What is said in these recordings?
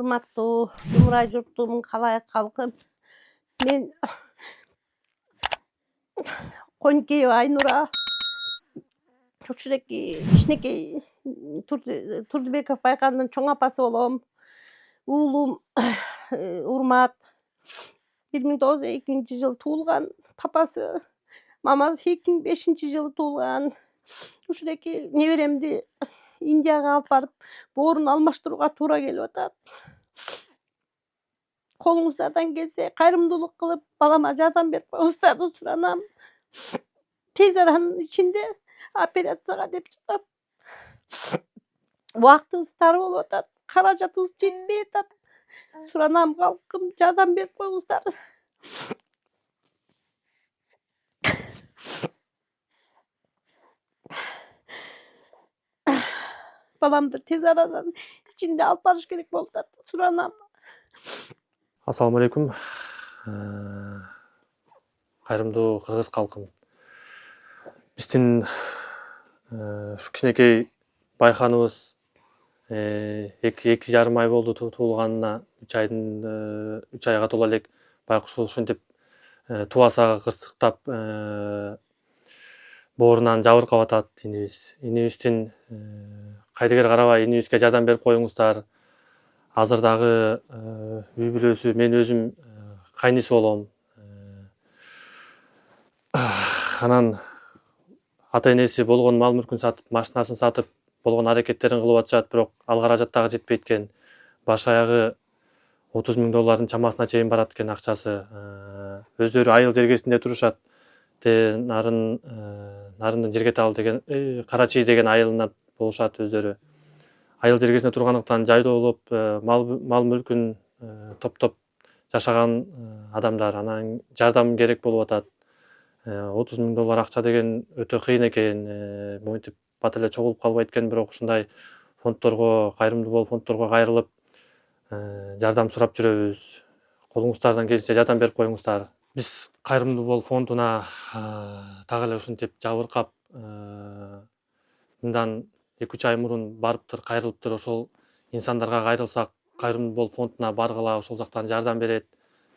урматтуу Жумурай журтум, калайык калкым. Мен Конькеева Айнура, Чокшуреки кичинекей Турдубеков Байкандын чоң апасы болом. Уулум Урмат 1902-жылы туулган, папасы, мамасы 2005-жылы туулган. Ушуреки неберемди Индияга алып барып, боорун алмаштырууга туура келип атат. Колуңуздардан келсе, кайрымдуулук кылып, балама жардам берип коюңуздарды суранам. Тез аранын ичинде операцияга деп жатат. Убактыбыз тар болуп атат, каражатыбыз жетпей атат. Суранам калкым, жардам берип коюңуздар. Баламды тез арадан ичинде алып барыш керек болуп атат. Суранам. Ассаламу алейкум. Кайрымдуу кыргыз калкым. Биздин ушу кичинекей байканыбыз 2,5 ай болду туулганына. 3 айга тола элек байкуш ушинтип тубасага кырсыктап боорунан жабыркап атат инибиз. Инибиздин кайдыгер карабай инибизге жардам берип коюңуздар. Азыр дагы үй бүлөсү, мен өзүм кайниси болом. Анан ата-энеси болгон мал мүлкүн сатып, машинасын сатып болгон аракеттерин кылып атышат, бирок ал каражат дагы жетпейт экен. Баш аягы $30,000 чамасына чейин барат экен акчасы. Өздөрү айыл жергесинде турушат. Нарындын Жергетал деген, Карачий деген айылында болушат өздөрү. Айыл жергесинде тургандыктан жайдоолоп, мал мүлкүн топтоп жашаган адамдар. Анан жардам керек болуп атат. $30,000 акча деген өтө кыйын экен. Монтип бат эле чогулуп калбайт экен, бирок ушундай фондторго, кайрымдуу болуп фондторго кайрылып, жардам сурап жүрөбүз. Колуңуздардан келсе жардам берип коюңуздар. Биз кайрымдуу болуп фондуна так эле ушинтип жабыркап, мындан 2-3 ай мурун барыптыр, кайрылыптыр. Ошол инсандарга кайрылсак, кайрымдуу болуп фондуна баргыла, ошол жактан жардам берет,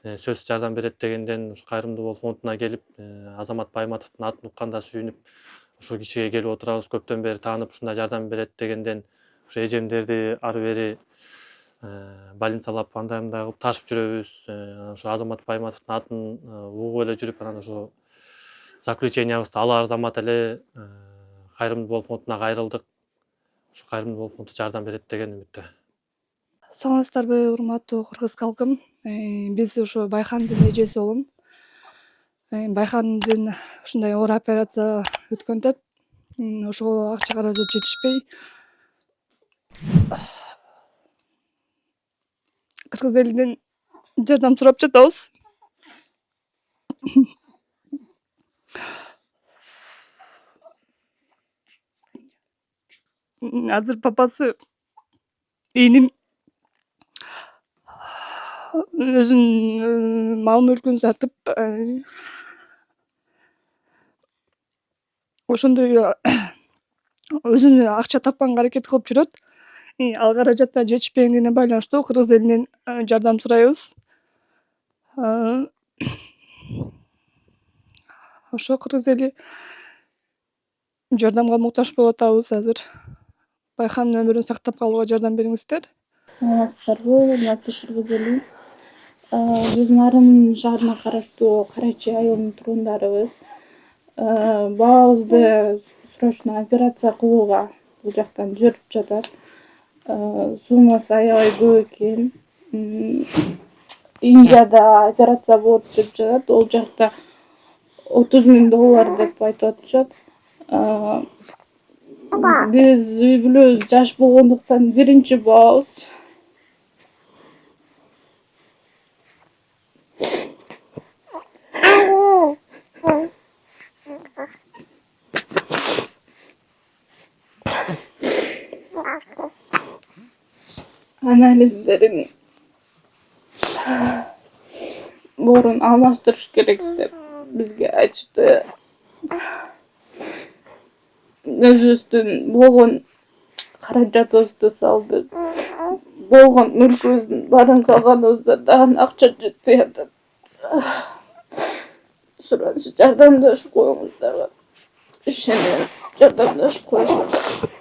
сөзсүз жардам берет дегенден ушу кайрымдуу болуп фондуна келип, Азамат Байматовдун атын укканда сүйүнүп, ушул кишиге келип отурабыз, көптөн бери таанып, ушундай жардам берет дегенден ушу эжемдерди ары бери больницалап, андай кылып ташып жүрөбүз. Ошо Азамат Байматовдун атын угуп эле жүрүп, анан ошо заключениябызды ала арзамат эле кайрымдуу болуп фондуна кайрылдык. Ушу кайрымдуу болуп фонду жардам берет деген үмүттө. Саламатсыздарбы, урматтуу кыргыз калкым. Биз ушу Байкандын эжеси болом. Байкандын ушундай оор операция өткөн атат. Ошого акча каражат жетишпей, кыргыз элинен жардам сурап жатабыз. Азыр папасы, иним өзүнүн мал мүлкүн сатып, ошондой өзүнө акча тапканга аракет кылып жүрөт. Ал каражаттар жетишпегенине байланыштуу кыргыз элинен жардам сурайбыз. Ошо кыргыз эли жардамга муктаж болуп атабыз азыр. Байкандын өмүрүн сактап калууга жардам бериңиздер. Саламатсыздарбы, урматтуу кыргыз эли. Биз Нарын шаарына караштуу Карачий айылынын тургундарыбыз. Бабабызды срочно операция кылууга бул жактан жиберип жатат. Суммасы аябай көп экен. Индияда операция болот деп жатат. Ол жакта $30,000 деп айтып атышат. Биз үй бүлөбүз жаш болгондуктан биринчи болобуз. Анализдерин боорун алмаштырыш керек деп бизге айтышты. Өзүбүздүн болгон каражатыбызды салдык. Болгон мүлкүбүздүн баарын салганыбызда дагы акча жетпей атат. Ушуга жардамдашып коюңуздар. Ишенем, жардамдашып коюңуздар.